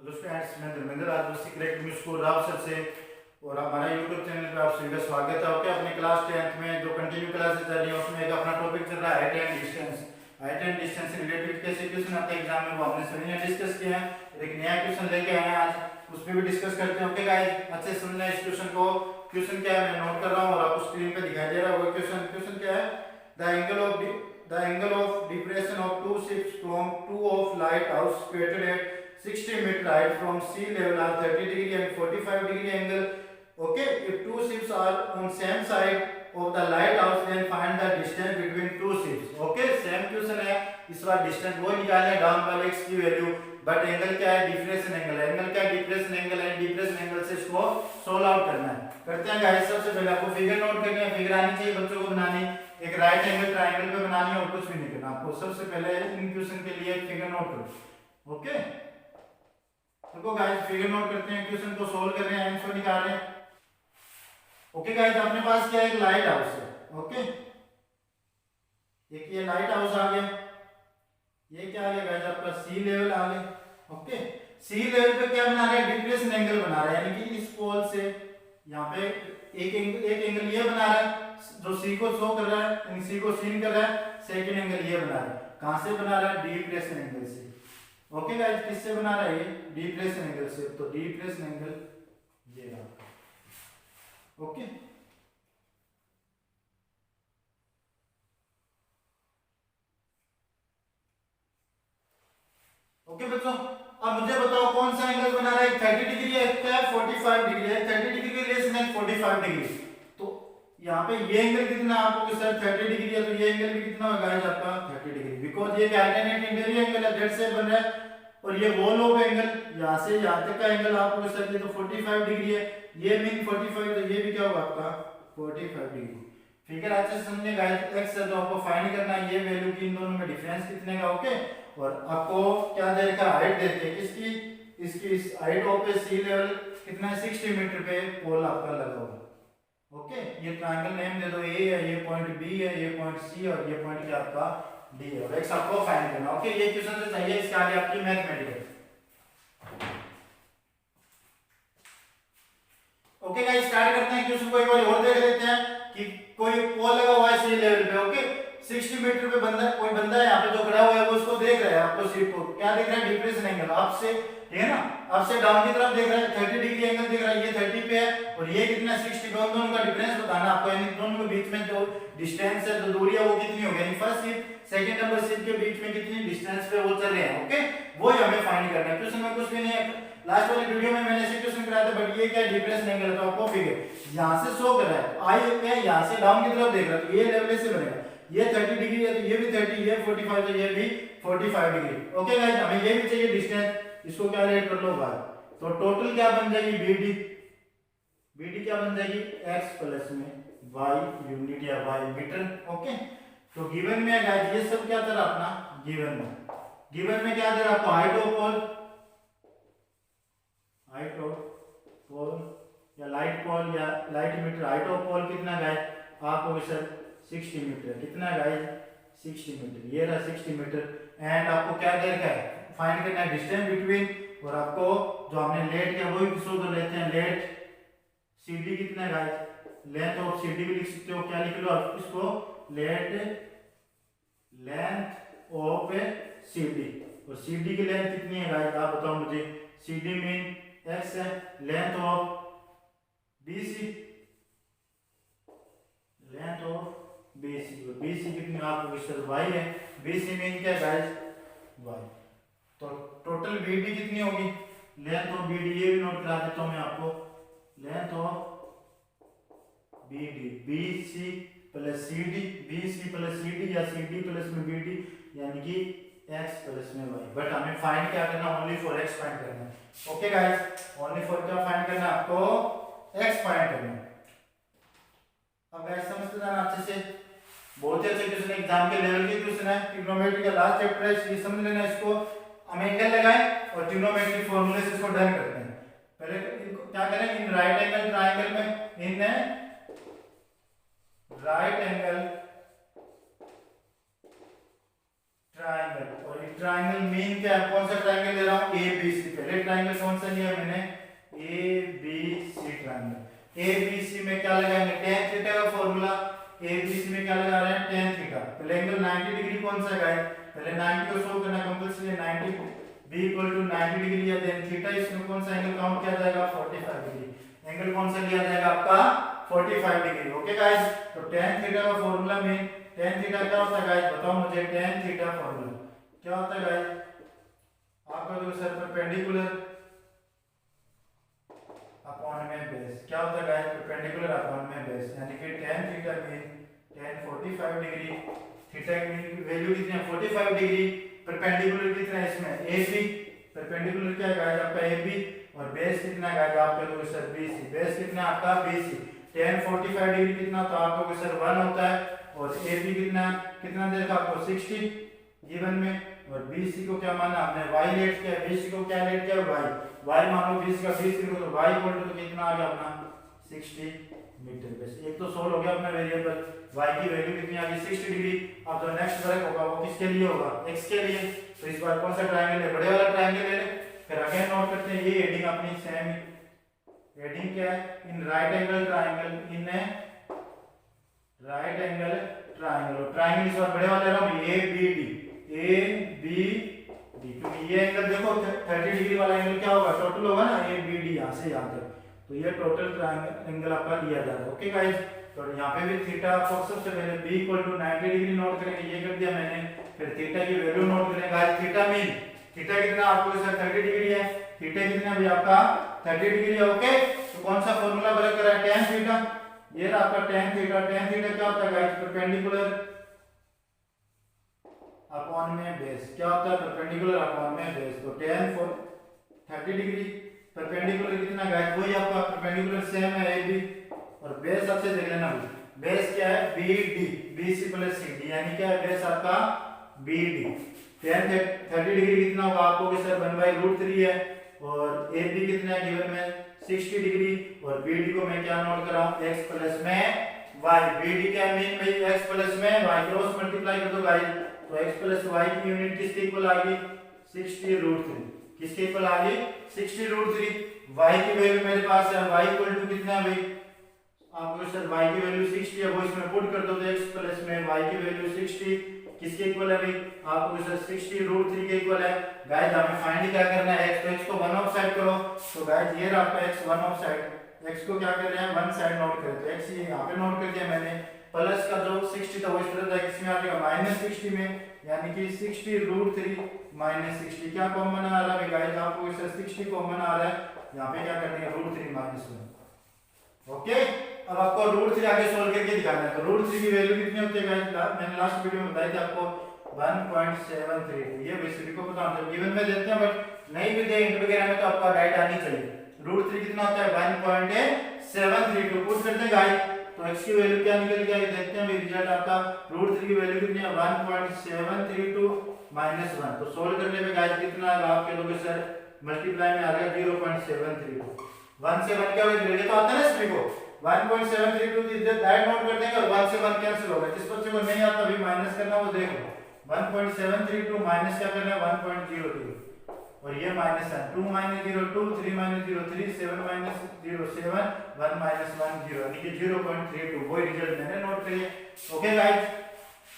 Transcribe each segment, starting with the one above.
Hello friends, मैं धर्मेंद्र आज secret news को राव सर से और हमारा यूट्यूब चैनल पे आप सभी का स्वागत है। ओके, अपनी क्लास 10th में जो कंटिन्यू क्लासेस चल रही है उसमें एक अपना टॉपिक चल रहा है हाइट एंड डिस्टेंस से रिलेटेड कैसे क्वेश्चन आते हैं एग्जाम में, वो हमने सभी ने डिस्कस किया है। एक नया क्वेश्चन लेके आए हैं आज, उस पर भी डिस्कस करते हैं। ओके गाइस, अच्छे से सुनना इस क्वेश्चन को। क्वेश्चन क्या है मैं नोट कर रहा हूँ और आपको स्क्रीन पे दिखाई दे रहा है वो क्वेश्चन क्या है। The angle of depression of two ships from two of lighthouse situated at 60 meter height from sea level are 30 degree and 45 degree angle. Okay, if two ships are on same side of the lighthouse, then find the distance between two ships. Okay, same question है, इस बार distance वो निकालना है down वाले x की value, but angle क्या है, depression angle है। एंगल क्या है, डिप्रेशन एंगल है। डिप्रेशन एंगल से इसको सोल्व आउट करना है। करते हैं गाइस, सबसे पहले आपको फिगर नोट करनी है। फिगर आनी चाहिए बच्चों को बनानी, एक राइट एंगल ट्रायंगल पे बनानी है और कुछ भी नहीं करना आपको। सबसे पहले इन क्वेश्चन के लिए फिगर नोट करो। ओके, देखो गाइस, फिगर नोट करते हैं, क्वेश्चन को सोल्व कर रहे हैं, आंसर निकाल रहे हैं। ओके गाइस, अपने पास क्या है, एक लाइट हाउस है। ओके, एक ये लाइट हाउस आ गया, ये क्या आ गया गाइस, आपका सी लेवल आ गया। ओके, सी लेवल पे क्या बना रहे हैं, डिप्रेशन एंगल बना रहा है, यानी कि इस पोल से यहाँ पे एक एंगल ये बना रहा है जो सी को शो कर रहा है, सी को सीन कर रहा है। सेकंड एंगल ये बना रहा है, कहां से बना रहा है, डिप्रेशन एंगल से। ओके गाइस, किससे बना रहा है ये, डिप्रेशन एंगल से। तो डिप्रेशन एंगल ये रहा। ओके, ओके बच्चों, अब मुझे बताओ कौन सा एंगल बना रहा है। 30 डिग्री है, क्या है 45 डिग्री है। 30 डिग्री लेस देन 45 डिग्री। तो यहाँ पे ये एंगल कितना आपको सर 30 डिग्री है, तो ये एंगल भी कितना होगा गाइस आपका 30 डिग्री, बिकॉज ये अल्टरनेट इंटीरियर एंगल है, दैट से बन रहा है। और ये वॉल ऑफ एंगल यहाँ से यहाँ तक का एंगल आपको सर ये तो 45 डिग्री है, ये मीन 45, तो ये भी क्या होगा आपका 45 डिग्री। फिगर अच्छे से समझिए गाइस, एक्स है जो आपको फाइंड करना है, ये वैल्यू की इन दोनों में डिफरेंस कितने का। ओके, और आपको क्या दे रखा, हाइट दे रखी है किसकी, इसकी हाइट ऑफ सी लेवल कितना है, 60 मीटर पे पोल आपका लगा हुआ। ओके, ये ट्रायंगल नेम दे दो, ए है, ये पॉइंट बी है, ये पॉइंट सी और ये पॉइंट क्या आपका डी है, और एक्स आपको फाइंड करना। ओके, ये क्वेश्चन से चाहिए, इसके आगे आपकी मैथमेटिकल। ओके गाइस, स्टार्ट करते हैं क्वेश्चन को, एक बार और देख लेते हैं कि कोई पोल लगा हुआ है सी लेवल पे। ओके, 60 मीटर पे बंदा, कोई बंदा है यहाँ पे जो खड़ा हुआ है, वो उसको देख रहा है, आपको सीट को क्या देख रहा है, डिप्रेशन एंगल आपसे, ठीक है ना, आपसे डाउन की तरफ देख रहा है, 30 डिग्री एंगल देख रहा है, ये 30 पे है और ये कितना 60 पे। दोनों का डिफरेंस बताना आपको, यानी दोनों के बीच में जो डिस्टेंस है, जो दूरी है, वो कितनी होगी, यानी first ship second number ship के बीच में कितनी डिस्टेंस पे वो चल रहे हैं। ओके, वो ही हमें फाइंड करना है। क्वेश्चन में कुछ भी नहीं है, लास्ट वाली वीडियो में मैंने ऐसे क्वेश्चन कराया था, बट ये क्या डिफरेंस एंगल है, तो आपको फिगर यहां से शो कर रहा है, आई पे यहां से डाउन की तरफ देख रहा है, तो ये लेवल से बनेगा, ये 30 डिग्री है तो ये भी 30, ये 45 तो ये भी 45 डिग्री। ओके गाइस, हमें ये भी चाहिए डिस्टेंस, इसको क्या रेट कर लो y, तो टोटल क्या बन जाएगी BD, BD क्या बन जाएगी x प्लस में y यूनिट या y मीटर। ओके, तो गिवन में गाइस ये सब क्या था अपना, गिवन में क्या दे रहा आपको, हाइट ऑफ पोल या लाइट पोल या लाइट मीटर। हाइट ऑफ पोल कितना गाइस आपको सर 60 मीटर, कितना गाइस 60 मीटर, ये रहा 60 मीटर। एंड आपको क्या दे रखा है, फाइंड करना है डिस्टेंस बिटवीन, और आपको जो हमने लेट किया वही शो कर लेते हैं, लेट CD कितना है गाइस, लेंथ ऑफ CD भी लिख सकते हो, क्या लिख लो आप इसको, लेंथ ऑफ CD, और CD की लेंथ कितनी है गाइस आप बताओ मुझे, CD मीन x है, length of BC, length of BC, और BC कितनी आपको सर y है, BC मीन क्या गाइस y। तो टोटल BD कितनी होगी, लेंथ ऑफ BD ये भी नोट करा देता हूं मैं आपको, length of BD BC plus CD, BC plus CD या CD प्लस में BD, यानी कि x प्लस में y। बट हमें फाइंड क्या करना, ओनली फॉर x फाइंड करना है। ओके गाइस, ओनली फॉर क्या फाइंड करना है आपको, x फाइंड करना है। अब गाइस समझते जाना अच्छे से, बहुत ही अच्छे क्वेश्चन एग्जाम के लेवल के क्वेश्चन है। ट्रिग्नोमेट्री का लास्ट चैप्टर है, ये समझ लेना इसको। हम एंगल लगाएं और ट्रिग्नोमेट्री फॉर्मूले से इसको डन करते हैं। पहले क्या करें, इन राइट एंगल ट्रायंगल में, इन राइट एंगल ट्राइंगल, और ये ट्राइंगल मीन क्या है, कौन सा ट्राइंगल ले रहा हूँ, ए बी सी। पहले ट्राइंगल कौन सा लिया मैंने, A B C triangle. A B C में क्या लगाएंगे, tan थीटा का फॉर्मूला, ए बी सी में क्या लगा रहे हैं, tan थीटा। पहले एंगल 90 डिग्री कौन सा है, पहले 90 को शो करना कंपल्सरी है, 90 b इक्वल टू 90 डिग्री या देन थीटा, इसमें कौन सा एंगल काउंट किया जाएगा, 45 डिग्री। एंगल कौन सा लिया जाएगा आपका, 45 डिग्री। ओके गाइस, तो tan थीटा का फॉर्मूला में, tan थीटा क्या होता है गाइस, बताओ मुझे, tan थीटा फॉर्मूला क्या होता है गाइस, आपका जो सर परपेंडिकुलर अपॉन में बेस, क्या होता है गाइस, परपेंडिकुलर अपॉन में बेस, यानी कि tan theta mean tan 45 degree, theta की वैल्यू कितनी है, 45 डिग्री, परपेंडिकुलर कितना है इसमें, AB, परपेंडिकुलर क्या है गाइस आपका AB, और बेस कितना है गाइस आपका जो सर BC, बेस कितना है आपका BC। tan 45 डिग्री कितना, तो आपका जो सर 1 होता है, और AB कितना, कितना देगा आपको 60 गिवन में, और BC को क्या माना हमने, y लेट किया, BC को क्या लेट किया, y मान लो BC का 20 किलो, तो y इक्वल टू कितना आ गया अपना 60 मीटर। बस एक तो सोल्व हो गया अपना वेरिएबल, y की वैल्यू कितनी आ गई 60 डिग्री। अब जो नेक्स्ट वर्क होगा वो किसके लिए होगा, x के लिए। तो इस बार कौन सा ट्रायंगल है, बड़े वाला ट्रायंगल ले ले। फिर अगेन नोट करते हैं, ये हेडिंग अपनी सेम हेडिंग क्या है, in right angle triangle, in right angle triangle. Triangle इस बार बड़े वाले रहा हूं, ABD, क्योंकि ये एंगल देखो 30 डिग्री वाला एंगल क्या होगा, टोटल होगा ना, ABD यहां से यहां तक, तो ये टोटल ट्रायंगल एंगल आपका लिया जा रहा है। ओके गाइस, तो यहाँ पे भी थीटा आपको सबसे पहले b equal to 90 degree note करेंगे, ये कर दिया मैंने। फिर थीटा की वैल्यू नोट करेंगे गाइस, थीटा मीन, थीटा कितना आपको सर 30 डिग्री है, थीटा कितना भी आपका 30 डिग्री है। ओके, तो कौन सा फार्मूला वर्क कर रहा है, tan थीटा, ये रहा आपका tan थीटा। tan थीटा क्या होता है गाइस, परपेंडिकुलर अपॉन में बेस, क्या होता है, परपेंडिकुलर अपॉन में बेस। तो tan for 30 डिग्री, परपेंडिकुलर कितना गाइस, वही आपका परपेंडिकुलर सेम है AB, और बेस आपसे देख लेना, बेस क्या है BD, BC प्लस CD, यानी क्या है बेस आपका BD। tan 30 डिग्री कितना होगा आपको कि सर 1/√3 है, और AB कितना है गिवन में 60 डिग्री, और BD को मैं क्या नोट कर रहा हूं, x प्लस में y। BD क्या मीन भाई, x प्लस में y, क्रॉस मल्टीप्लाई कर दो गाइस, तो x प्लस y की यूनिट किसके इक्वल आ गई, 60√3, किसके इक्वल आ गई 60√3। y की वैल्यू मेरे पास है, y इक्वल टू कितना है भाई, आपको सर y की वैल्यू 60 है, वो इसमें पुट कर दो, तो x प्लस में y की वैल्यू 60 किसके इक्वल है भाई, आपको सर 60√3 के इक्वल है। गाइस हमें फाइंड क्या करना है, x, तो x को वन ऑफ साइड करो, तो गाइस ये आपका x one of side, x को क्या कर रहे हैं, वन साइड नोट करें, तो x ये यहाँ पे नोट कर दिया मैंने। प्लस का जो 60 था वो इस तरह था, इसमें आ गया -60 में, यानी कि 60√3 -60, क्या कॉमन आ रहा है गाइस, आपको इससे 60 कॉमन आ रहा है, यहाँ पे क्या करनी है, √3 -1। ओके, अब आपको √3 आगे सोल्व करके दिखाना है। तो √3 की वैल्यू कितनी होती है गाइस, मैंने लास्ट वीडियो में बताई थी आपको 1.73, ये भी सभी को पता होना चाहिए, गिवन में देते हैं बट नहीं भी दे इंट वगैरह में तो आपका डाइट आनी चाहिए। √3 कितना होता है 1.732, पुट करते हैं गाइस, तो x की वैल्यू क्या निकल गया, देखते हैं रिजल्ट आपका। √3 की वैल्यू कितनी है 1.732 -1, तो सोल्व करने पे गाइस कितना आएगा, आपके लोग सर मल्टीप्लाई में आ गया 0.732, 1 से 1 क्या वैल्यू तो आता है ना सभी को, 1.732 इधर डायरेक्ट नोट कर देंगे, और 1 से 1 कैंसिल होगा, जिस बच्चे को नहीं आता अभी माइनस करना वो देख लो, 1.732 माइनस क्या करना है 1.02, और ये माइनस है 2 - 0 2 3 - 0 3 7 - 0 7 1 - 1 0, यानी कि 0.32, वो रिजल्ट मैंने नोट किए। ओके गाइस,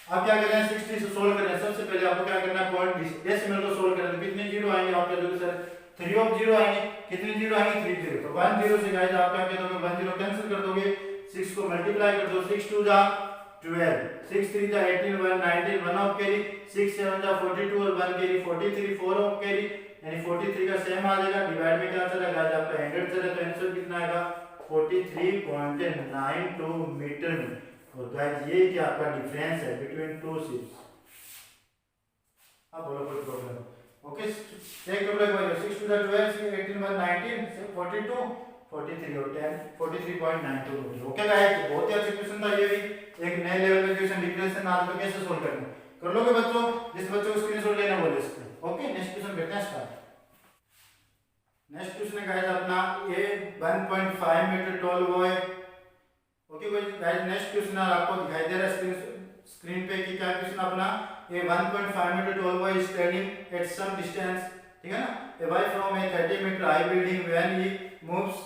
अब क्या करना है 60 से सोल्व करना है। सबसे पहले आपको क्या करना है, पॉइंट डेसिमल को सोल्व करना है, कितने जीरो आएंगे आपके, जो सर 3 ऑफ 0 आएंगे, कितने जीरो आएंगे 3 जीरो, तो 1 0 से गाइस आप क्या कर दोगे, 1 0 कैंसिल कर दोगे, 6 को मल्टीप्लाई कर दो, 6 2 जा 12, 6 3 जा 18 1 19 1 ऑफ कैरी, 6 7 जा 42 और 1 कैरी 43 4 ऑफ कैरी, यानी 43 का सेम आ जाएगा, डिवाइड में क्या चला गाइस आपका 100 चला, तो आंसर कितना आएगा 43.92 मीटर में। और गाइस ये क्या आपका डिफरेंस है बिटवीन टू शिप्स। अब बोलो कोई प्रॉब्लम, ओके चेक कर लो एक बार, 6 to the 12 18 1 19 42 43 और 10 43.92 मीटर। ओके गाइस, बहुत ही अच्छा क्वेश्चन था ये भी, एक नए लेवल का क्वेश्चन, डिफरेंस आज तो कैसे सोल्व करना कर लोगे बच्चों, जिस बच्चों को स्क्रीनशॉट लेना बोले इसको। ओके, नेक्स्ट क्वेश्चन करते हैं स्टार्ट। नेक्स्ट क्वेश्चन है गाइस अपना a 1.5 metre tall boy. Okay guys, next question आपको दिखाई दे रहा है स्क्रीन पे कि क्या क्वेश्चन अपना a 1.5 metre tall boy is standing at some distance, ठीक है ना, away from a 30 meter high building when he moves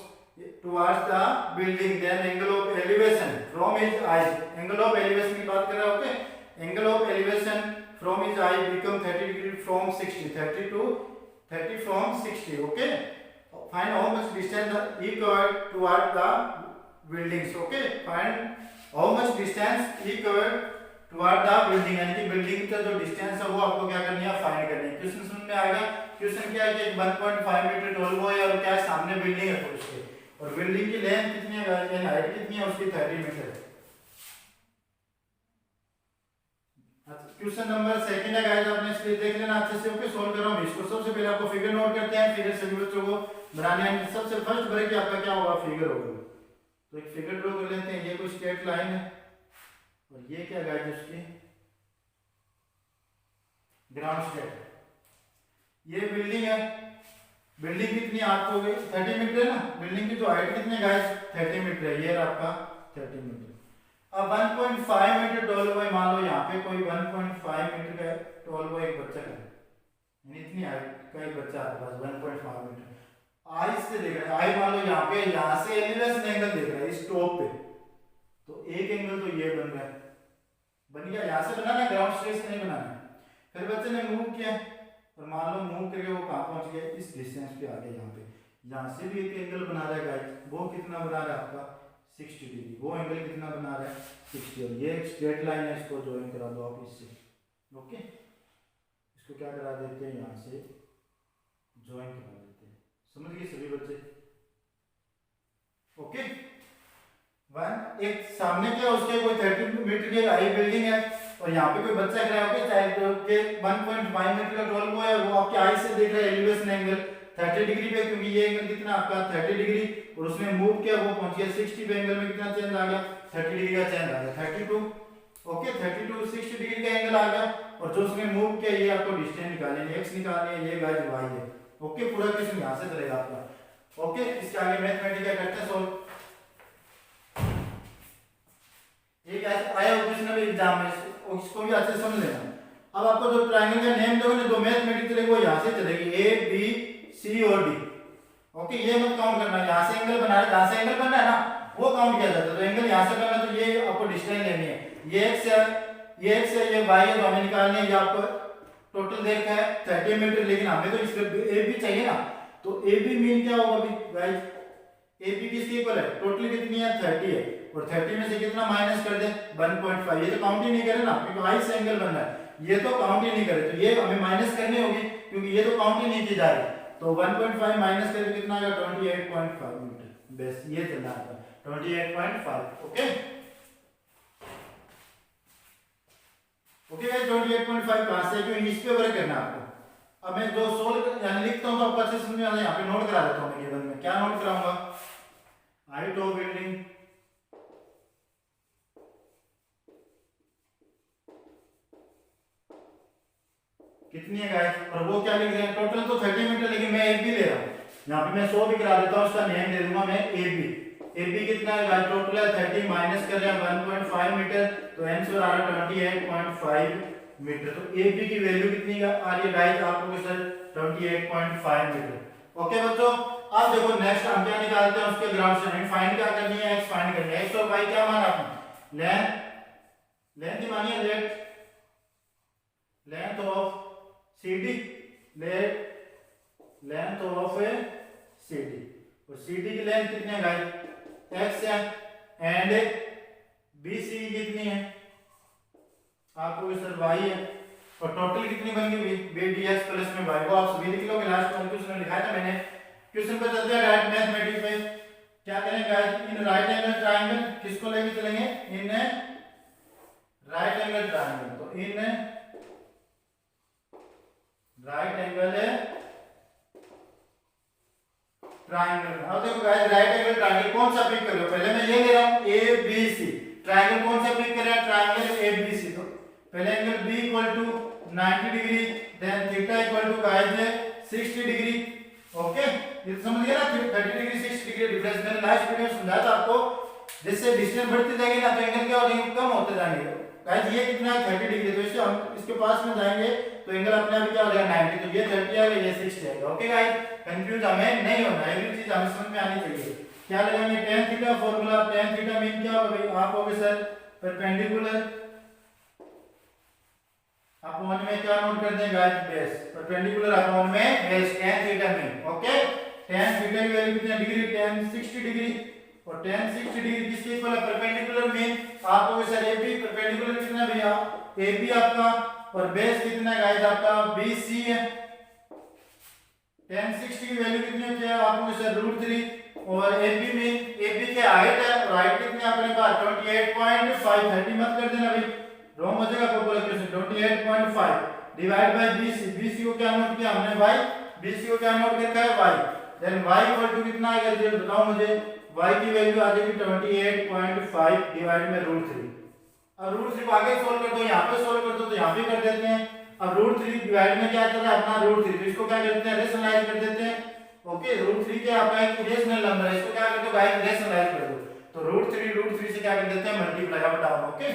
towards the building then angle of elevation from his eye, angle of elevation की बात कर रहे हैं, okay, angle of elevation from his eye become 30 degree from 60, 30 to 30 from 60, okay, find how much distance he covered toward the buildings, okay, find how much distance he covered toward the building, यानी कि building का जो distance है वो आपको क्या करनी है, फाइंड करनी है। क्वेश्चन समझ में आएगा। क्वेश्चन क्या है कि 1.5 मीटर टॉल बॉय है और क्या है, सामने बिल्डिंग है तो उसके, और बिल्डिंग की लेंथ कितनी है, यानी हाइट कितनी है उसकी, 30 मीटर है। क्वेश्चन नंबर सेकंड है गाइस, आपने इसलिए देख लेना अच्छे से, ओके, सोल्व कर रहा हूं इसको। सबसे पहले आपको फिगर नोट करते हैं, फिगर सभी बच्चों को बनाने हैं। सबसे फर्स्ट ब्रेक आपका क्या होगा, फिगर होगा। तो एक फिगर ड्रॉ कर लेते हैं, ये कोई स्ट्रेट लाइन है और ये क्या गाइस उसकी ग्राउंड स्टेट, ये बिल्डिंग है, बिल्डिंग कितनी आपको 30 मीटर है ना, बिल्डिंग की जो हाइट कितनी है गाइस 30 मीटर है, ये आपका 30 मीटर। अब 1.5 मीटर टॉल बॉय, मान लो यहाँ पे कोई 1.5 मीटर का टॉल बॉय एक बच्चा है, यानी इतनी हाइट का एक बच्चा है बस 1.5 मीटर, आई से देख रहा है, आई मान लो यहाँ पे, यहाँ से एलिवेशन एंगल देख रहा है इस टॉप पे, तो एक एंगल तो ये बन रहा है, बन गया, यहाँ से बनाना है, ग्राउंड स्टेट से नहीं बनाना है। फिर बच्चे ने मूव किया और मान लो मूव करके वो कहाँ पहुंच गया, इस डिस्टेंस पे आ गया, यहाँ पे, यहाँ से भी एक एंगल बना रहा है गाइस, वो कितना बना रहा है आपका 60 डिग्री, वो एंगल कितना बना रहा है 60, और ये एक स्ट्रेट लाइन है, इसको ज्वाइन करा दो आप इससे, ओके, इसको क्या करा देते हैं, यहाँ से ज्वाइन करा देते हैं, समझ गए सभी बच्चे, ओके। वन एक सामने क्या उसके कोई 30 मीटर की हाई बिल्डिंग है और यहाँ पे कोई बच्चा खड़ा है, चाहे तो के 1.5 मीटर का टॉल बॉय है, वो आपके आई से देख रहा है एलिवेशन एंगल 30 डिग्री पे, क्योंकि ये एंगल कितना आपका 30 डिग्री, और उसने मूव किया वो पहुंच गया 60 पे, एंगल में कितना चेंज आ गया 30 डिग्री का चेंज आ गया 32, ओके, 32 60 डिग्री का एंगल आ गया, और जो उसने मूव किया ये आपको डिस्टेंस निकालनी है, एक्स निकालनी है, ये गाइस वाई है, ओके, पूरा क्वेश्चन यहाँ से चलेगा आपका, ओके। इसके आगे मैथमेटिक्स करते हैं सॉल्व। एक आया क्वेश्चन अभी एग्जाम में, इसको भी अच्छे से समझ लेना। अब आपको जो ट्रायंगल का नेम दोगे ना, जो मैथमेटिक्स चलेगी वो यहाँ से चलेगी, ए बी सी और डी, ओके, ये मत काउंट करना, यहाँ से एंगल बना है, जहाँ से एंगल बनना है ना वो काउंट किया जाता है, तो एंगल यहाँ से करना, तो ये आपको डिस्टेंस लेनी है, ये एक्स है, ये वाई है, तो हमें निकालनी है, ये आपको टोटल देखा है 30 मीटर, लेकिन हमें तो इसका ए बी चाहिए ना, तो ए बी मीन क्या होगा अभी गाइस, ए बी किसके इक्वल है, टोटल कितनी है 30 है, और 30 में से कितना माइनस कर दे 1.5, ये तो काउंट ही नहीं करे ना, क्योंकि आई से एंगल बन रहा है, ये तो काउंट ही नहीं करे, तो ये हमें माइनस करनी होगी, क्योंकि ये तो काउंट ही नहीं की जा रही, तो 1.5 माइनस करके कितना आएगा 28.5 मीटर, बस ये चलना है 28.5, ओके, ओके गाइस, 28.5 कहां से, क्योंकि इस पे वर्क करना है आपको। अब मैं जो सोल्व यानी लिखता हूं तो आपको अच्छे समझ में आता है, यहाँ पे नोट करा देता हूं मैं, गिवन में क्या नोट कराऊंगा, हाइट ऑफ बिल्डिंग कितनी है गाइस, और वो क्या लिख रहे हैं, टोटल तो 30 मीटर, लेकिन मैं एक भी ले रहा हूं, यहाँ पे मैं 100 भी करा देता हूं, उसका नेम दे दूंगा मैं ए बी कितना है गाइस, टोटल है 30 माइनस कर रहे हैं 1.5 मीटर, तो आंसर आ रहा है 28.5 मीटर, तो ए बी की वैल्यू कितनी आ रही है गाइस आप लोगों के साथ 28.5 मीटर, ओके बच्चों। अब देखो नेक्स्ट हम क्या निकालते हैं, उसके ग्राउंड से फाइंड क्या करनी है, एक्स फाइंड करनी है, एक्स और वाई क्या माना आपने, लेंथ ही मानी है, length of CD, length of CD, और CD की लेंथ कितनी है गाइस x है, एंड BC कितनी है आपको सर y है, और टोटल कितनी बन गई BDX प्लस में y, वो आप सभी लिख लोगे, लास्ट में क्वेश्चन में लिखा था मैंने। क्वेश्चन पे चलते हैं राइट मैथमेटिक्स पे, क्या करेंगे guys, in right angle triangle किसको लेके चलेंगे, इन राइट एंगल ट्रायंगल, तो इन राइट एंगल ट्रायंगल। अब देखो गाइस राइट एंगल ट्रायंगल कौन सा पिक कर रहे हो, पहले मैं ये ले रहा हूं ए बी सी, ट्रायंगल कौन सा पिक कर रहे हैं, ट्रायंगल ए बी सी, तो पहले angle B equal to 90 degree, then theta equal to guys 60 degree, okay, ये तो समझ गए ना, 30 डिग्री 60 डिग्री डिफरेंस, मैंने लास्ट वीडियो में समझाया था आपको, जैसे डिस्टेंस बढ़ती जाएगी ना तो एंगल क्या हो जाएंगे, कम होते जाएंगे, गाइस ये कितना है 30 डिग्री, तो इससे हम इसके पास में जाएंगे तो एंगल अपने आप क्या हो जाएगा 90, तो ये 30 आएगा ये 60 आएगा। ओके गाइस, कंफ्यूज हमें नहीं होना, एवरी चीज हमें समझ में आनी चाहिए। क्या लगाएंगे tan theta formula, tan theta mean क्या होगा भाई, आप होगे सर परपेंडिकुलर अपॉन में क्या नोट कर दें गाइस बेस, परपेंडिकुलर अपॉन में base tan theta mean. Okay, tan theta की वैल्यू कितनी डिग्री, tan 60 डिग्री, और tan 60 डिग्री किसके इक्वल है, परपेंडिकुलर मीन आप होगे सर AB, परपेंडिकुलर कितना भैया AB आपका, और बेस कितना है गाइस आपका BC है। tan 60 की वैल्यू कितनी होती है आपको सर √3, और AB में AB के हाइट है, और हाइट कितनी अपने पास 28.5, 30 मत कर देना भाई रॉन्ग हो जाएगा प्रोपोलर question, 28.5 divide by BC, BC को क्या नोट किया हमने भाई, BC को क्या नोट करके है y, then y equal to कितना आएगा ये बताओ मुझे, y की वैल्यू आ जाएगी 28.5 डिवाइड में √3। अब √3 को आगे सोल्व कर दो, यहाँ पे सोल्व कर दो तो यहाँ पे कर देते हैं। अब √3 डिवाइड में क्या आता है अपना √3, तो इसको क्या करते हैं रेशनलाइज कर देते हैं। ओके, √3 के आपका एक रेशनल नंबर है, इसको क्या कर दो गाइस रेशनलाइज कर दो, तो √3 से क्या कर देते हैं मल्टीप्लाई अप डाउन। ओके,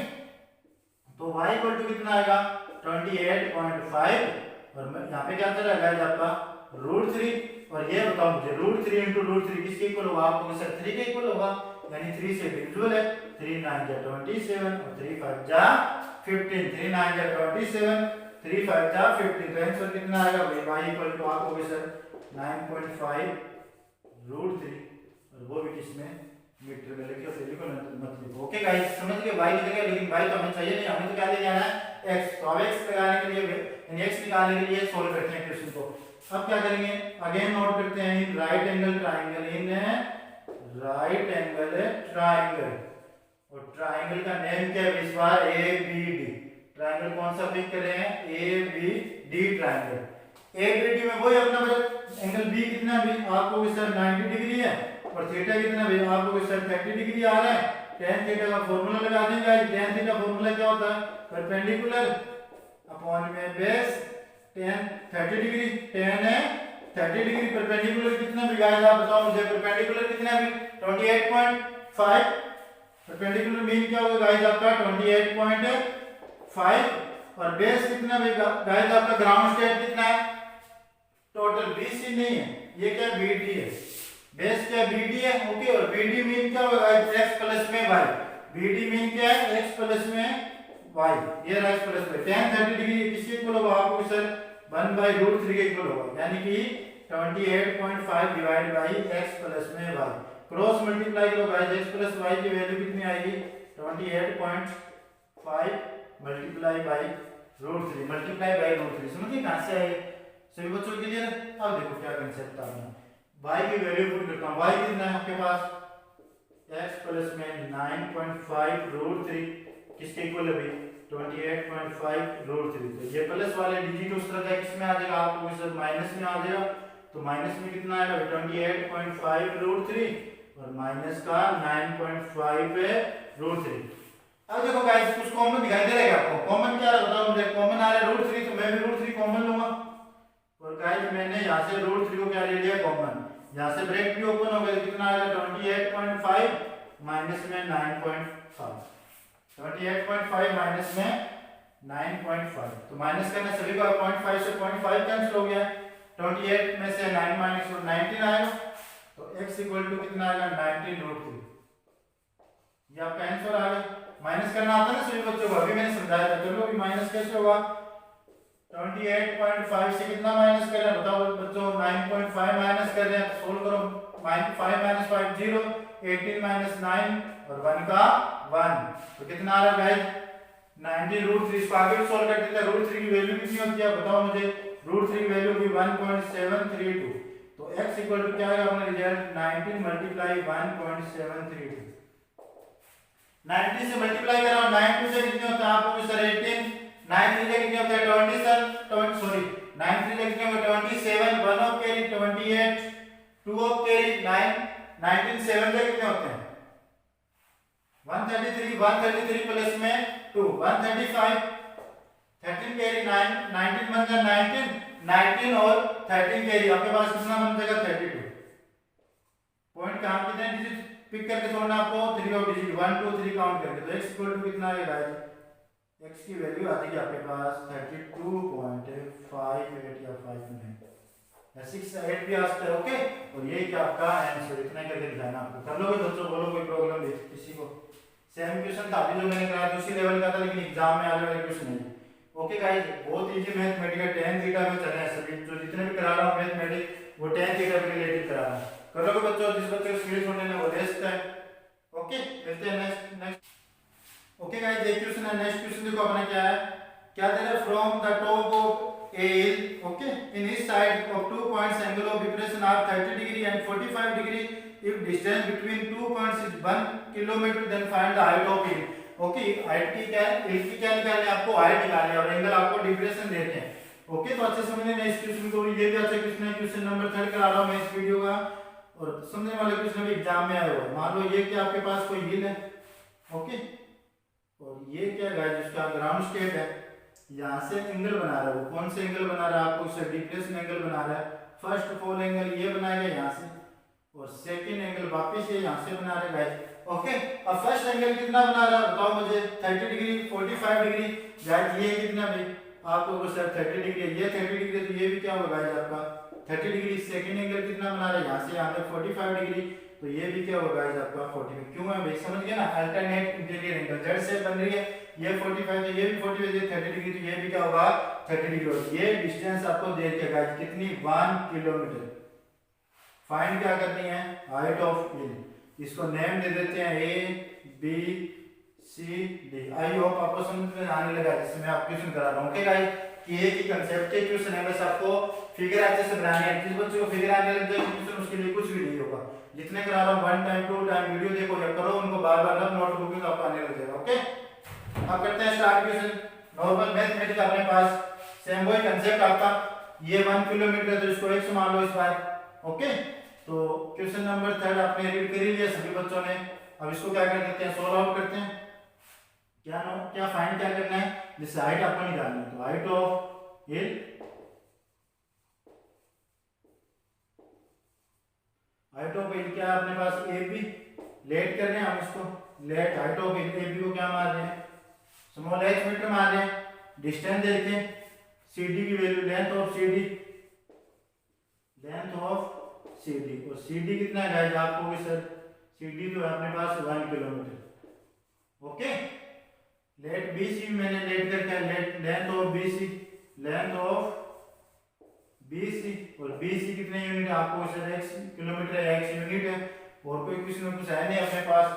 तो y इक्वल टू कितना आएगा 28.5, और यहाँ पे क्या चला गाइस आपका √3, और ये बताओ मुझे √3 into √3 किसके इक्वल होगा, आपको सर 3 के इक्वल होगा, यानी 3 से डिविजिबल है, 3 9 जा 27 और 3 5 जा 15, 3 9 जा 27, 3 5 जा 15, तो आंसर कितना आएगा भाई y इक्वल टू आपको सर 9.5 √3, और वो भी किसमें मीटर में लिखिए, फिर लिखो मत लिखो। ओके गाइस, समझ गए y लिख गए, लेकिन y तो हमें चाहिए नहीं, हमें तो क्या ले जाना है x, तो अब x लगाने के लिए यानी x निकालने के लिए सोल्व करते हैं क्वेश्चन को। अब क्या करेंगे अगेन नोट करते हैं in right angle triangle, in right angle triangle, और ट्रायंगल का नेम क्या है इस बार ABD, ट्रायंगल कौन सा पिक कर रहे हैं ABD ट्रायंगल। ABD में वही अपना एंगल B कितना भी आपको सर 90 डिग्री है, और थीटा कितना भी आपको सर 30 डिग्री आ रहा है। tan थीटा का फार्मूला लगा देंगे, tan थीटा फार्मूला क्या होता है परपेंडिकुलर अपॉन में बेस tan 30 डिग्री, tan है 30 डिग्री, परपेंडिकुलर कितना भी गाइस आप बताओ मुझे, परपेंडिकुलर कितना भी 28.5, परपेंडिकुलर मीन क्या होगा गाइस आपका 28.5, और बेस कितना भी गाइस आपका ग्राउंड स्टेट कितना है टोटल BC नहीं है, ये क्या BD है, बेस क्या BD है। ओके, और BD मीन क्या होगा गाइस x प्लस में y, BD मीन क्या है x प्लस में y, ये x प्लस में tan 30 डिग्री किसके इक्वल होगा आपको सर 1/√3 के इक्वल होगा, यानी कि 28.5 डिवाइड बाई x प्लस में y, क्रॉस मल्टीप्लाई करो गाइस x प्लस y की वैल्यू कितनी आएगी 28.5 मल्टीप्लाई बाई √3, मल्टीप्लाई बाई √3, समझिए कहां से आए सभी बच्चों के लिए। अब देखो क्या कंसेप्ट आ रहा है, y की वैल्यू पुट करता हूं, y कितना है आपके पास x प्लस में 9.5 √3 किसके इक्वल है भाई 28.5 √3, तो ये प्लस वाले डिजिट उस तरह का किसमें आ जाएगा आपको सर माइनस में आ जाएगा, तो माइनस में कितना आएगा 28.5 √3 और माइनस का 9.5 √3। अब देखो गाइस कुछ कॉमन दिखाई दे रहा है आपको, कॉमन क्या है बताओ मुझे, कॉमन आ रहा है √3, तो मैं भी √3 कॉमन लूंगा, और गाइस मैंने यहां से √3 को क्या ले लिया कॉमन, यहां से ब्रैकेट भी ओपन हो गया, कितना आएगा 28.5 माइनस में 9.5, 28.5 माइनस में 9.5, तो माइनस करने सभी का 0.5 से 0.5 कैंसिल हो गया, 28 में से 9 माइनस 19 आएगा, तो x इक्वल टू कितना आएगा 19 √3, ये आपका आंसर आ गया। माइनस करना आता है ना सभी बच्चों को, अभी मैंने समझाया था, चलो अभी माइनस कैसे होगा 28.5 से कितना माइनस कर रहे हैं बताओ बच्चों, 9.5 माइनस कर रहे हैं, सोल्व करो, 5 माइनस 5 0, 18 माइनस 9 और 1 का 1, तो कितना आ रहा है गाइस 19 √3, इसको आगे भी सोल्व कर देते हैं, √3 की वैल्यू कितनी होती है बताओ मुझे, √3 की वैल्यू भी 1.732, तो x इक्वल टू क्या आएगा अपना रिजल्ट 19 मल्टीप्लाई 1.732, 19 से मल्टीप्लाई कर रहा हूं, 9 2 से कितने होता है आपको सर 18, 9 3 से कितने होता है 20 सर 20 सॉरी 9 3 से कितने होता है 27, 1 ऑफ कैरी 28, 2 ऑफ कैरी 9, 19 7 से कितने होते हैं 133 प्लस में 2 135, 13 कैरी 9, 19 बन गया 19 और 13 कैरी आपके पास कितना बन जाएगा 32, पॉइंट कहां कितने डिजिट पिक करके छोड़ना आपको 3 और डिजिट 1 2 3 काउंट करके, तो x इक्वल टू कितना आएगा x की वैल्यू आती है आपके पास 32.58 या 59 या 6 8 भी आ सकता है। ओके, और यही क्या आपका आंसर, इतना करके दिखाना आपको। कर लोगे बच्चों, बोलो कोई प्रॉब्लम है किसी को? सेम क्वेश्चन था अभी जो मैंने कराया था उसी लेवल का था, लेकिन एग्जाम में आने वाले क्वेश्चन है। ओके गाइस, बहुत इजी मैथमेटिक्स tan थीटा में चल रहे हैं सभी, जो जितने भी करा रहा हूं मैथमेटिक्स वो tan थीटा के रिलेटेड करा रहा हूं। कर लोगे बच्चों, जिस बच्चे को स्किल्स होने में वो दे सकता है। ओके, चलते हैं नेक्स्ट। ओके गाइस, एक क्वेश्चन है। नेक्स्ट क्वेश्चन देखो अपना क्या है, क्या दे रहा है, from the top of a hill, okay, in each side of 2 points angle of depression are 30 degree and 45 degree, if distance between 2 points is 1 kilometre, then find the height of hill. Okay, height की क्या है, हिल की क्या निकालनी है आपको, height निकालनी है, और एंगल आपको डिप्रेशन देते हैं। ओके, तो अच्छे समझने में इस क्वेश्चन को, ये भी अच्छा क्वेश्चन है, क्वेश्चन नंबर 3 करा रहा हूं मैं इस वीडियो का, और समझने वाले क्वेश्चन भी एग्जाम में आए हुए। मान लो ये कि आपके पास कोई हिल है, ओके, और ये क्या है जिसका ग्राउंड स्टेट है, यहाँ से एंगल बना रहा है, वो कौन से एंगल बना रहा है आपको, उससे डिप्रेशन एंगल बना रहा है। फर्स्ट फॉल एंगल ये बनाएगा यहाँ से, और सेकंड एंगल वापस ये यहाँ से बना रहा है गाइस। ओके, अब फर्स्ट एंगल कितना बना रहा है बताओ मुझे, 30 डिग्री 45 डिग्री गाइस, ये कितना भाई आपको सर 30 डिग्री, ये 30 डिग्री, तो ये भी क्या होगा गाइस आपका 30 डिग्री। सेकंड एंगल कितना बना रहा है, यहाँ से यहाँ तक 45 डिग्री, तो ये भी क्या होगा गाइस आपका 45। क्यों है भाई, समझ गए ना, अल्टरनेट इंटीरियर एंगल, जेड से बन रही है ये 45, तो ये भी 45, ये 30 डिग्री, तो ये भी क्या होगा 30 डिग्री होगा। ये डिस्टेंस आपको दे दिया गाइस कितनी, 1 किलोमीटर। फाइंड क्या करनी है, हाइट ऑफ हिल। इसको नेम दे देते हैं A B C D. I hope आपको समझ में आने लगा जिससे मैं आपको क्वेश्चन करा रहा हूं। ओके गाइस, कि ये की कांसेप्ट के क्वेश्चन है, बस आपको फिगर अच्छे से बनानी है। जिस बच्चे को फिगर आने लग जाए क्वेश्चन, उसके लिए कुछ भी नहीं होगा। जितने करा रहा हूं 1 टाइम 2 टाइम वीडियो देखो या करो, उनको बार-बार रफ नोटबुक में आपको आने लग जाएगा। ओके, अब करते हैं स्टार्ट क्वेश्चन। नॉर्मल मैथमेटिक्स अपने पास सेम वही कांसेप्ट आपका, ये 1 किलोमीटर है तो इसको x मान लो इस बार। ओके, तो क्वेश्चन नंबर 3 आपने रीड कर ही लिया सभी बच्चों ने। अब इसको क्या कर देते हैं, सोल्व आउट करते हैं। क्या फाइंड क्या करना है, जैसे हाइट आपको निकालनी है, तो height of hill, height of hill क्या है अपने पास, ए बी। लेट कर रहे हैं हम इसको, let height of hill A B को क्या मार रहे हैं, स्मॉल h मीटर मार रहे हैं। डिस्टेंस देखें, CD की value, length of CD, length of CD, और CD कितना है गाइस आपको भी सर, CD जो है अपने पास 1 किलोमीटर। ओके, लेट BC मैंने लेट करके, late length of BC, length of BC, और BC कितने यूनिट आपको सर, x किलोमीटर है, x यूनिट है, और कोई क्वेश्चन में कुछ है नहीं अपने पास।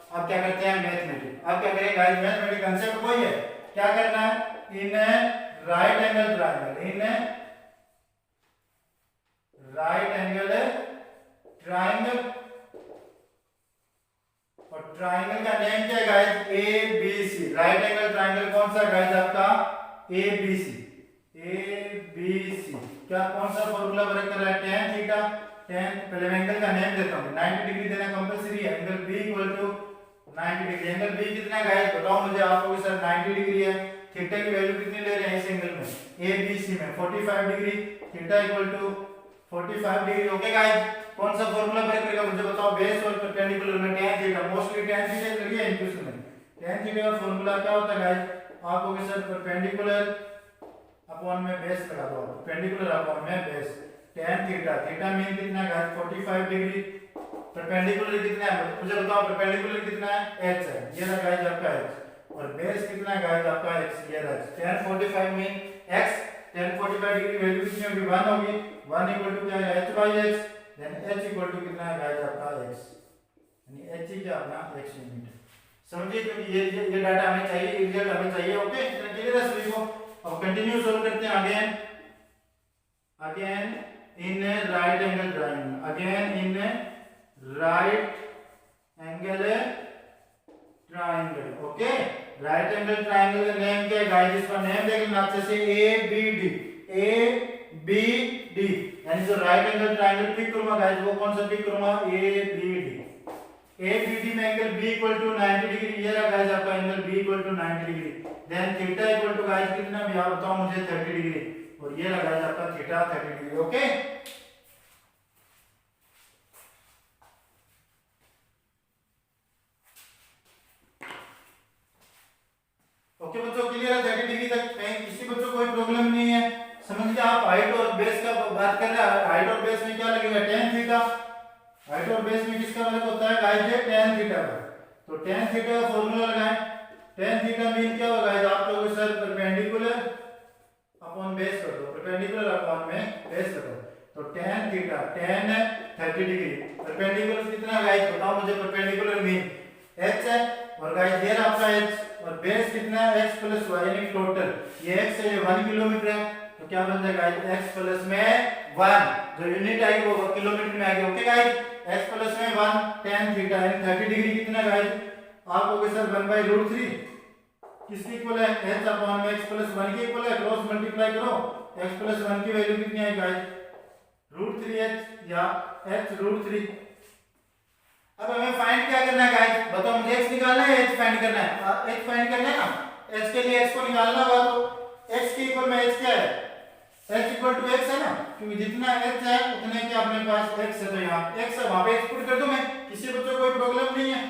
अब क्या करते हैं मैथमेटिक्स, अब क्या करेंगे गाइस, मैथमेटिक्स कांसेप्ट वही है, क्या करना है, in right angle triangle, in right angle triangle, और ट्रायंगल का नेम क्या है guys, ABC। Right angle triangle कौन सा गाइस आपका, ABC। ABC क्या कौन सा फॉर्मूला वर्क कर रहा है, tan थीटा, tan, पहले मैं एंगल का नेम देता हूं, 90 डिग्री देना कंपलसरी है। Angle B equal to 90 degree, angle B कितना गाइस बताओ मुझे, आपको भी सर 90 डिग्री है। थीटा की वैल्यू कितनी ले रहे हैं इस एंगल में, ABC में 45 degree, theta equal to 45 degree. Okay guys, कौन सा फार्मूला वर्क करेगा मुझे बताओ, बेस और परपेंडिकुलर में tan theta, mostly tan theta लगी है इंक्लूजन में। tan थीटा का फार्मूला क्या होता है गाइस, आपको भी सर परपेंडिकुलर अपॉन में बेस लगा दो, परपेंडिकुलर अपॉन में base, tan theta, theta mean कितना गाइस 45 डिग्री, परपेंडिकुलर कितना है मुझे बताओ, परपेंडिकुलर कितना है, h है, ये रहा गाइस आपका h, और बेस कितना है गाइस आपका x, ये रहा। tan 45 mean x, tan 45 degree value कितनी होगी, 1 होगी, 1 इक्वल टू क्या है, h by x, then h equal to कितना है गाइस आपका x, यानी h ही क्या अपना x यूनिट। समझिए, क्योंकि ये डाटा हमें चाहिए, रिजल्ट हमें चाहिए। ओके, इतना क्लियर है सभी को। अब कंटिन्यू सॉल्व करते हैं again in right angle triangle, again in right angle triangle. Okay, right angle triangle का नेम क्या है गाइस, इसका नेम देख लेना अच्छे से, ABD, ABD, यानी जो राइट एंगल ट्रायंगल पिक करूंगा गाइस, वो कौन सा पिक करूंगा, ABD। ABD में angle B equal to 90 degree, ये रहा गाइस आपका angle B equal to 90 degree, then theta equal to guys कितना भी आप बताओ मुझे, 30 डिग्री, और ये रहा गाइस आपका थीटा 30 डिग्री। ओके, ओके बच्चों, क्लियर लगेगा tan थीटा। हाइट और बेस में किसका वर्ग होता है गाइस ये tan थीटा का। तो tan थीटा का फार्मूला लगाएं। tan थीटा मीन क्या होगा गाइस आप लोगों सर परपेंडिकुलर अपॉन बेस कर दो, परपेंडिकुलर अपॉन में बेस कर दो। तो tan theta tan 30 degree perpendicular कितना गाइस बताओ मुझे, परपेंडिकुलर मीन h है और गाइस ये आपका h और बेस कितना है x प्लस y यानी टोटल ये x है ये 1 किलोमीटर है। तो क्या बन जाएगा x प्लस में 1 जो यूनिट आएगी वो किलोमीटर में आएगी। ओके गाइस x प्लस में 1 tan थीटा यानी 30 डिग्री कितना गाइस आप लोग सर 1/√3 किसके इक्वल है h अपॉन में x प्लस 1 के इक्वल है। क्रॉस मल्टीप्लाई करो x प्लस 1 की वैल्यू कितनी है गाइस √3h या h√3। अब हमें फाइंड क्या करना है गाइस बताओ मुझे x निकालना है h फाइंड करना है। h फाइंड करना है ना, h के लिए x को निकालना होगा तो x के इक्वल में h क्या है h इक्वल टू x है ना, क्योंकि जितना h है उतने के अपने पास x है। तो यहाँ x है वहां पे x पुट कर दूं मैं, किसी बच्चों को कोई प्रॉब्लम नहीं है।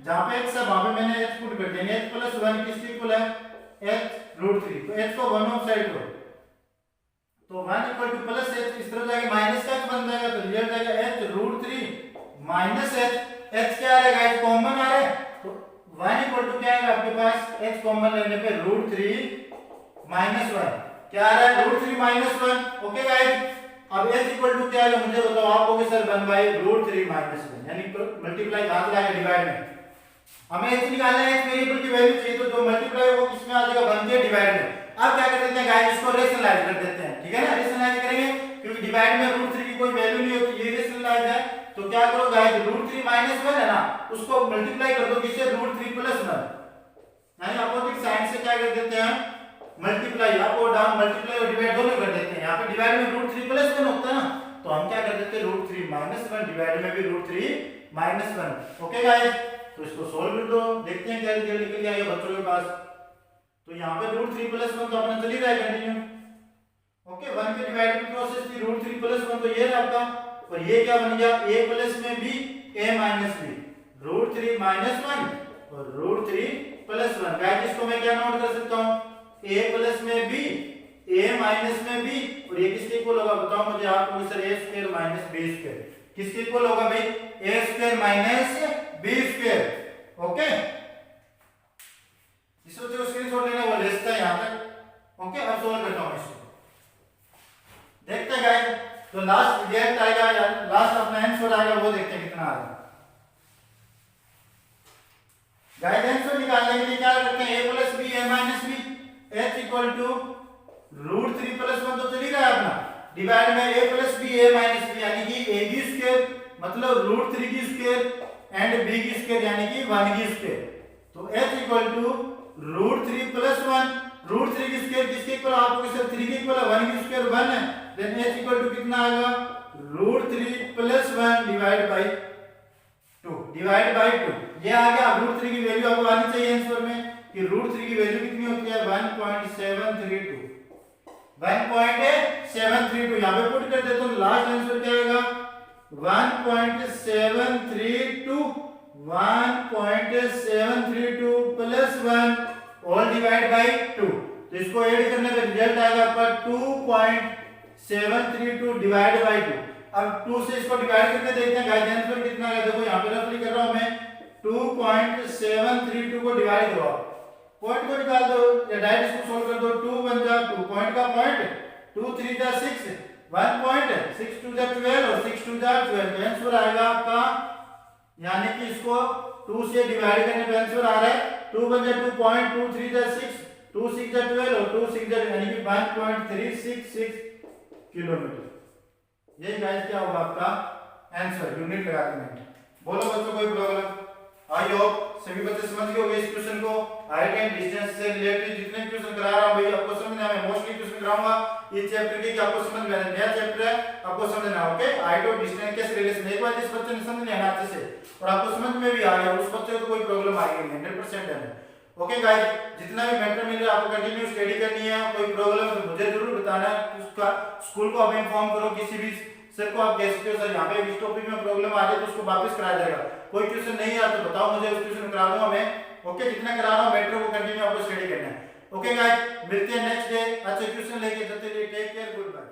जहां पे x है वहां पे मैंने h पुट कर दिया। h प्लस 1 किसके इक्वल है h√3। तो h को वन ऑफ साइड करो तो 1 इक्वल टू प्लस h इस तरह जाएगा माइनस का बन जाएगा। तो रिजल्ट आएगा h√3 माइनस h। h क्या आ रहा है गाइस कॉमन आ रहा है तो 1 इक्वल टू क्या आएगा आपके पास h कॉमन लेने पे √3 माइनस 1 क्या आ रहा है √3 माइनस 1। ओके गाइस अब h इक्वल टू क्या है मुझे बताओ आप लोग सर 1/√3 माइनस 1 यानी मल्टीप्लाई कहां से आएगा डिवाइड में। हमें h निकालना है h वेरिएबल की वैल्यू चाहिए तो जो मल्टीप्लाई वो किसमें आ जाएगा 1 के डिवाइड में। अब क्या कर देते हैं गाइस इसको रेशनलाइज कर देते हैं ठीक है ना, रेशनलाइज करेंगे क्योंकि डिवाइड में √3 की कोई वैल्यू नहीं होती ये रेशनलाइज है। तो क्या करो गाइस √3 माइनस 1 है ना उसको मल्टीप्लाई कर दो किससे √3 प्लस 1 यानी अपोजिट साइड से क्या कर देते हैं मल्टीप्लाई अप और डाउन मल्टीप्लाई और डिवाइड दोनों कर देते हैं। यहाँ पे डिवाइड में √3 प्लस 1 होता है ना तो हम क्या कर देते हैं √3 माइनस 1 डिवाइड में भी √3 माइनस 1। ओके गाइस तो इसको सोल्व कर दो देखते हैं क्या रिजल्ट निकल आएगा बच्चों के पास। तो यहाँ पे √3 प्लस 1 तो अपना चल ही रहा है कंटिन्यू। ओके 1 के डिवाइड की प्रोसेस थी √3 प्लस 1 तो ये रहा आपका और ये क्या बन गया a प्लस में b a minus b √3 minus 1 और √3 प्लस 1। गाइस इसको मैं क्या नोट कर सकता हूँ a प्लस में b a माइनस में b और ये किसके इक्वल होगा बताओ मुझे आप लोग sir a square minus b square किसके इक्वल होगा भाई a square minus b square. Okay इसको जो स्क्रीनशॉट लेना वो लिस्ट है यहां तक। ओके अब सॉल्व करता हूं इसको देखते हैं गाइस तो लास्ट रिजल्ट आएगा या लास्ट अपना आंसर आएगा वो देखते हैं कितना आ रहा है। गाइस आंसर निकालने के लिए क्या करते हैं a plus b a minus b h equal to √3 plus 1 तो चल ही रहा है अपना डिवाइड में a plus b a minus b यानी कि a की स्क्वायर मतलब √3 की स्क्वायर एंड b की स्क्वायर यानी कि 1 की स्क्वायर। तो h इक्वल टू √3 प्लस 1 √3 की स्क्वायर किसके इक्वल आप लोग सर 3 के इक्वल है 1 की स्क्वायर 1 है देन h इक्वल टू कितना आएगा √3 plus 1 divide by 2 divide by 2 ये आ गया। √3 की वैल्यू आपको आनी चाहिए आंसर में कि √3 की वैल्यू कितनी होती है 1.732 1.732 यहां पे पुट कर देता हूं लास्ट आंसर क्या आएगा 1.732 प्लस 1 ऑल डिवाइड बाय 2 तो इसको ऐड करने पे रिजल्ट आएगा आपका 2.732 डिवाइड बाय 2। अब 2 से इसको डिवाइड करके देखते हैं गाइस आंसर कितना आएगा। देखो यहां पे रफली कर रहा हूं मैं 2.732 को डिवाइड करो पॉइंट को निकाल दो या डायरेक्ट इसको सॉल्व कर दो 2 1 जा 2 पॉइंट का पॉइंट 2 3 जा 6 1 पॉइंट 6 2 जा 12 और 6 2 जा 12 आंसर आएगा आपका यानी कि इसको 2 से डिवाइड करने पे आंसर आ रहा है 2 1 जा 2 पॉइंट 2 3 जा 6 2 6 जा 12 और 2 6 जा यानी कि 1.366 किलोमीटर। ये गाइस क्या होगा आपका आंसर यूनिट लगा के बोलो बच्चों कोई प्रॉब्लम आई होप सभी बच्चे समझ गए होंगे इस क्वेश्चन को। हाइट एंड डिस्टेंस से रिलेटेड जितने क्वेश्चन करा रहा हूं भाई आपको समझना है। मैं मोस्टली क्वेश्चन कराऊंगा इस चैप्टर के कि आपको समझ में आए नया चैप्टर है आपको समझना है। ओके हाइट और डिस्टेंस के रिलेशन एक बार जिस बच्चे ने समझ लिया अच्छे से और आपको समझ में भी आ गया उस बच्चे को कोई प्रॉब्लम आएगी नहीं 100% है। ओके गाइस जितना भी मैटर मिल रहा है आपको कंटिन्यू स्टडी करनी है। कोई प्रॉब्लम तो मुझे जरूर बताना है उसका स्कूल को आप इन्फॉर्म करो किसी भी सर को आप कह सकते हो सर यहाँ पे इस टॉपिक में प्रॉब्लम आ रही है तो उसको वापस कराया जाएगा। कोई क्वेश्चन नहीं आता तो बताओ मुझे उस क्वेश्चन करा दूंगा मैं। ओके जितना करा रहा हूँ मैटर को कंटिन्यू आपको स्टडी करना है। ओके गाइस मिलते हैं नेक्स्ट डे अच्छे क्वेश्चन लेके तब तक टेक केयर गुड बाय।